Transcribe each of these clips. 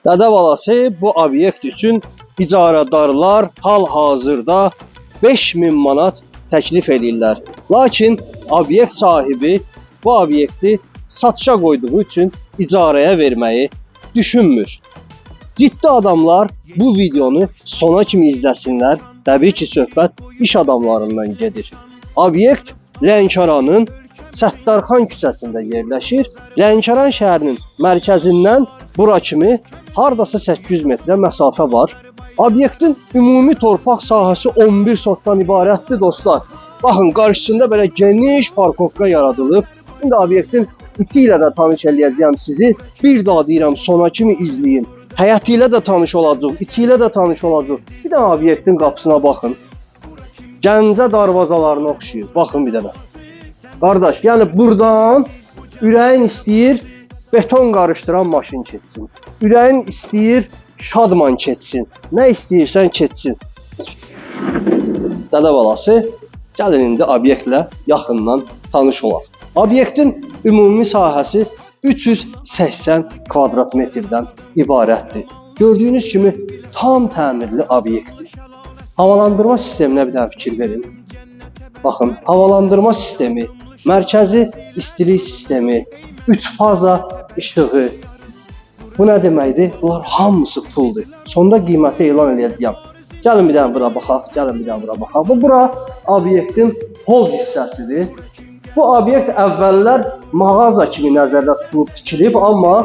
Dədə balası bu obyekt üçün icarədarlar hal-hazırda 5000 manat təklif edirlər. Lakin obyekt sahibi bu obyekti satışa qoyduğu üçün icarəyə verməyi düşünmür. Ciddi adamlar bu videonu sona kimi izləsinlər. Təbii ki, söhbət iş adamlarından gedir. Obyekt Lənkəranın Səttarxan küçəsində yerləşir. Lənkəran şəhərinin mərkəzindən bura kimi hardasa 800 metrə məsafə var. Obyektin ümumi torpaq sahəsi 11 sotdan ibarətdir dostlar. Baxın, qarşısında belə geniş parkovka yaradılıb. İndi obyektin içi ilə də tanış eləyəcəyəm sizi. Bir daha deyirəm, sona kimi izləyin. Həyəti ilə də tanış olacaq, içi ilə də tanış olacaq. Bir də obyektin qapısına baxın. Gəncə darvazalarına oxşuyur. Baxın bir dənə. Qardaş, yəni buradan ürəyin istəyir beton qarışdıran maşın keçsin. Ürəyin istəyir şadman keçsin. Nə istəyirsən keçsin. Dədə balası, gəlin indi obyektlə yaxından tanış olaq. Obyektin ümumi sahəsi 380 kvadrat metrdən ibarətdir. Gördüyünüz kimi tam təmirli obyektdir. Havalandırma sisteminə bir dənə fikir verin. Baxın, havalandırma sistemi, mərkəzi istilik sistemi, 3 faza işığı. Bu nə deməkdir? Bunlar hamısı puldur. Sonda qiyməti elan edəcəyəm. Gəlin bir dənə bura baxaq, gəlin bir dənə bura baxaq. Bu bura obyektin hol hissəsidir. Bu obyekt əvvəllər mağaza kimi nəzərdə tutulub tikilib, amma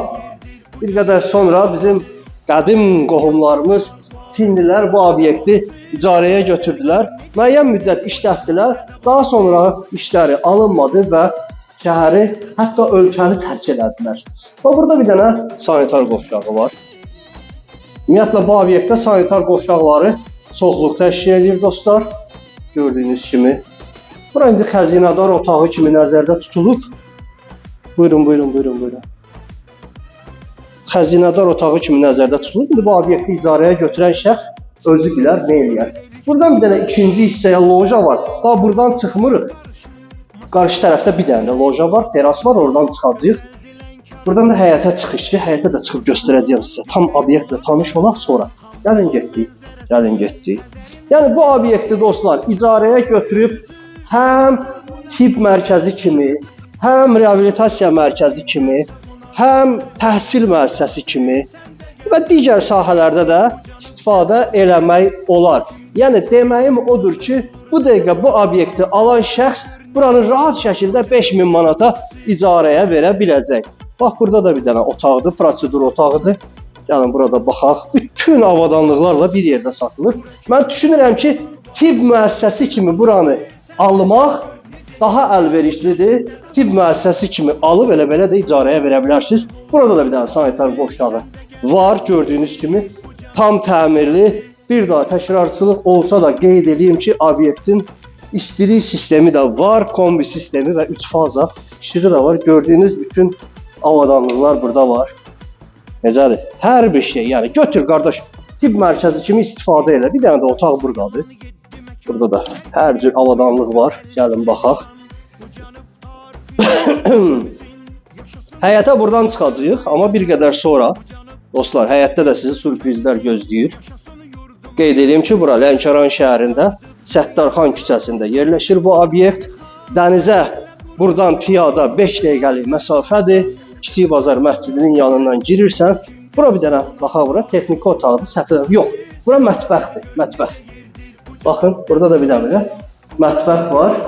bir qədər sonra bizim qədim qohumlarımız Çinlilər bu obyekti icarəyə götürdülər. Müəyyən müddət işlətdilər. Daha sonra işləri alınmadı və şəhəri, hətta ölkəni tərk elədilər. Və burada bir dənə sanitar qovşağı var. Ümumiyyətlə bu obyektdə sanitar qovşaqları çoxluqda təşkil edir dostlar. Gördüyünüz kimi. Bura indi xəzinədar otağı kimi nəzərdə tutulub. Buyurun, buyurun, buyurun, buyurun. Xəzinədar otağı kimi nəzərdə tutulub. İndi bu obyekti icarəyə götürən şəxs özü bilər, nə eləyər. Buradan bir dənə ikinci hissəyə loja var. Daha buradan çıxmırıq. Qarşı tərəfdə bir dənə də loja var, teras var, oradan çıxacağıq. Buradan da həyətə çıxışdır. Həyətə də çıxıb göstərəcəyəm sizə. Tam obyektlə tanış olaq sonra. Gəlin getdik, gəlin getdik. Yəni bu obyekti dostlar icarəyə götürüb həm tibb mərkəzi kimi, həm reabilitasiya mərkəzi kimi, həm təhsil müəssisəsi kimi və digər sahələrdə də istifadə eləmək olar. Yəni deməyim odur ki, bu dəqiqə bu obyekti alan şəxs buranı rahat şəkildə 5000 manata icarəyə verə biləcək. Bax, burada da bir dənə otaqdır, prosedur otağıdır. Gəlin burada baxaq. Bütün avadanlıqlarla bir yerdə satılır. Mən düşünürəm ki, tibb müəssisəsi kimi buranı almaq daha əlverişlidir. Tibb müəssisəsi kimi alıb elə-belə də icarəyə verə bilərsiniz. Burada da bir dənə sanitar qovşağı var, gördüyünüz kimi. Tam təmirli. Bir daha təkrarçılıq olsa da qeyd edeyim ki, obyektin istilik sistemi də var, kombi sistemi və 3 faza işığı da var. Gördüyünüz bütün avadanlıqlar burada var. Necədir? Hər bir şey, yəni götür qardaş, tibb mərkəzi kimi istifadə elə. Bir dənə də otaq buradadır. Burada da hər cür avadanlıq var. Gəlin baxaq. Həyətə buradan çıxacağıq, amma bir qədər sonra dostlar, həyətdə də sizi sürprizlər gözləyir. Qeyd edeyim ki, bura Lənkəran şəhərində Səttarxan küçəsində yerləşir bu obyekt. Dənizə buradan piyada 5 dəqiqəlik məsafədir. Kiçik Bazar məscidinin yanından girirsən. Bura bir dənə baxaq, bura texniki otaqdır, səhv yox. Bura mətbəxdir, mətbəx. Baxın, burada da bir dənə mətbəx var.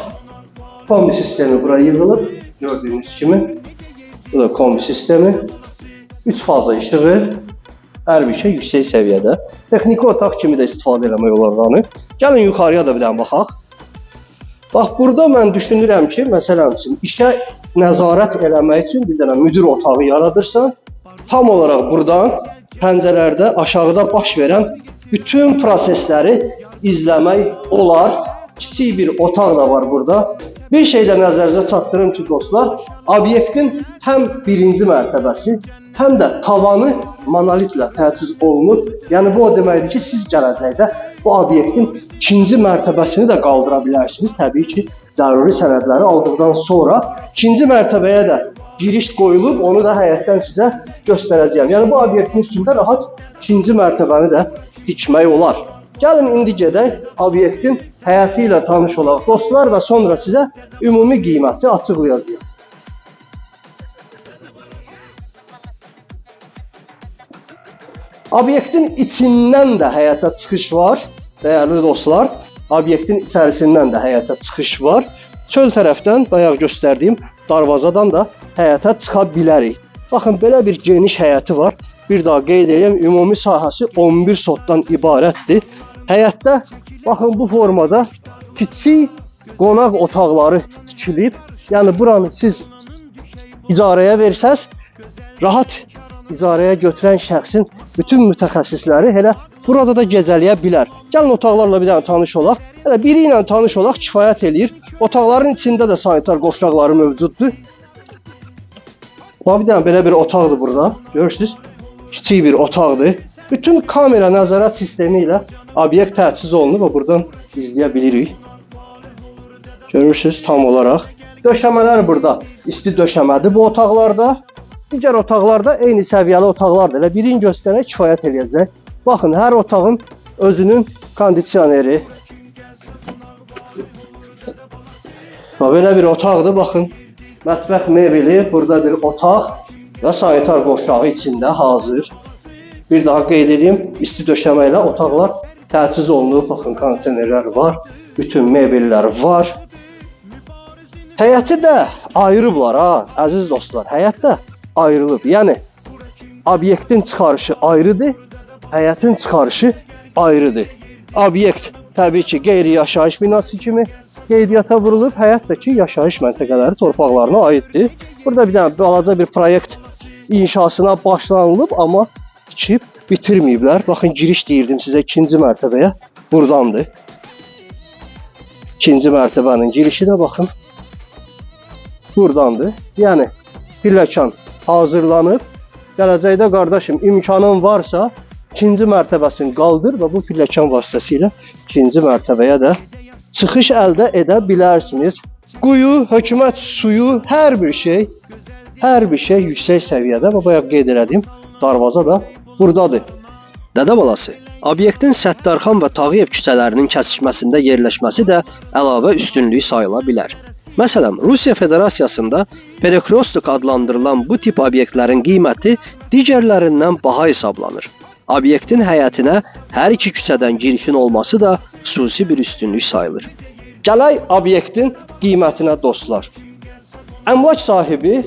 Kombi sistemi bura yığılıb, gördüyünüz kimi. Bu da kombi sistemi. 3 faza işığı, hər bir şey yüksək səviyyədə. Texniki otaq kimi də istifadə eləmək olar buranı. Gəlin yuxarıya da bir dənə baxaq. Bax, burada mən düşünürəm ki, məsələn üçün, işə nəzarət eləmək üçün bir dənə müdür otağı yaradırsan, tam olaraq buradan pəncələrdə aşağıda baş verən bütün prosesləri izləmək olar. Kiçik bir otaq da var burada. Bir şey də nəzərinizə çatdırım ki, dostlar, obyektin həm birinci mərtəbəsi, həm də tavanı monolitlə təchiz olunur. Yəni bu o deməkdir ki, siz gələcəkdə bu obyektin ikinci mərtəbəsini də qaldıra bilərsiniz. Təbii ki, zəruri sənədləri aldıqdan sonra ikinci mərtəbəyə də giriş qoyulub, onu da həyətdən sizə göstərəcəyəm. Yəni bu obyektin üstündə rahat ikinci mərtəbəni də tikmək olar. Gəlin indi gedək obyektin həyəti ilə tanış olaq dostlar və sonra sizə ümumi qiyməti açıqlayacağam. Obyektin içindən də həyətə çıxış var, dəyərli dostlar. Obyektin içərisindən də həyətə çıxış var. Çöl tərəfdən bayaq göstərdiyim darvazadan da həyətə çıxa bilərik. Baxın, belə bir geniş həyəti var. Bir daha qeyd edeyim, ümumi sahəsi 11 sotdan ibarətdir. Həyətdə baxın bu formada kiçik qonaq otaqları tikilib. Yəni buranı siz icarəyə versəz, rahat icarəyə götürən şəxsin bütün mütəxəssisləri elə burada da gecələyə bilər. Gəlin otaqlarla bir dənə tanış olaq. Elə biri ilə tanış olaq kifayət eləyir. Otaqların içində də sanitar qovşaqları mövcuddur. Bir dənə belə bir otaqdır burada. Görürsünüz? Kiçik bir otaqdır. Bütün kamera nəzarət sistemi ilə obyekt təchiz olunub və buradan izləyə bilirik. Görürsünüz tam olaraq. Döşəmələr burada isti döşəmədir bu otaqlarda. Digər otaqlarda eyni səviyyəli otaqlardır. Elə birini göstərək kifayət eləyəcək. Baxın, hər otağın özünün kondisioneri. Belə bir otaqdır, baxın. Mətbəx mebeli, burada bir otaq və sanitar qovşağı içində hazır. Bir daha qeyd edeyim, isti döşəmə ilə otaqlar təchiz olunub. Baxın, kondisionerlər var, bütün mebellər var. Həyəti də ayırıblar ha, əziz dostlar. Həyət də ayrılıb. Yəni obyektin çıxarışı ayrıdır, həyətin çıxarışı ayrıdır. Obyekt təbii ki, qeyri-yaşayış binası kimi qeydiyyata vurulub, həyətdəki yaşayış məntəqələri torpaqlarına aiddir. Burada bir dənə balaca bir proyekt inşasına başlanılıb, amma tikib bitirməyiblər. Baxın, giriş deyirdim sizə ikinci mərtəbəyə, buradandır. İkinci mərtəbənin girişi də baxın, buradandır. Yəni pilləkan hazırlanıb. Gələcəkdə qardaşım imkanın varsa ikinci mərtəbəsini qaldır və bu pilləkan vasitəsilə ikinci mərtəbəyə də çıxış əldə edə bilərsiniz. Quyu, hökumət suyu, hər bir şey yüksək səviyyədə və bayaq qeyd elədim, darvaza da buradadır. Dədə balası, obyektin Səttarxan və Tağıyev küçələrinin kəsişməsində yerləşməsi də əlavə üstünlük sayıla bilər. Məsələn, Rusiya Federasiyasında Perekrostok adlandırılan bu tip obyektlərin qiyməti digərlərindən baha hesablanır. Obyektin həyətinə hər iki küçədən girişin olması da xüsusi bir üstünlük sayılır. Gələk obyektin qiymətinə dostlar. Əmlak sahibi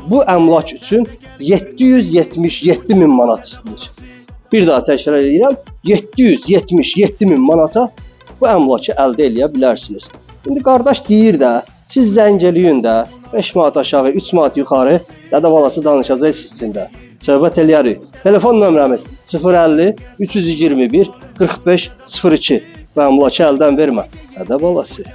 bu əmlak üçün 777 min manat istəyir. Bir daha təkrar edirəm, 777 min manata bu əmlakı əldə edə bilərsiniz. İndi qardaş deyir də, siz zəng eləyin də, 5 manat aşağı, 3 manat yuxarı, dədə balası danışacaq sizcində. Söhbət eləyərik. Telefon nömrəmiz 050 321 45 02. Və əmlakı əldən vermə. Dədə balası.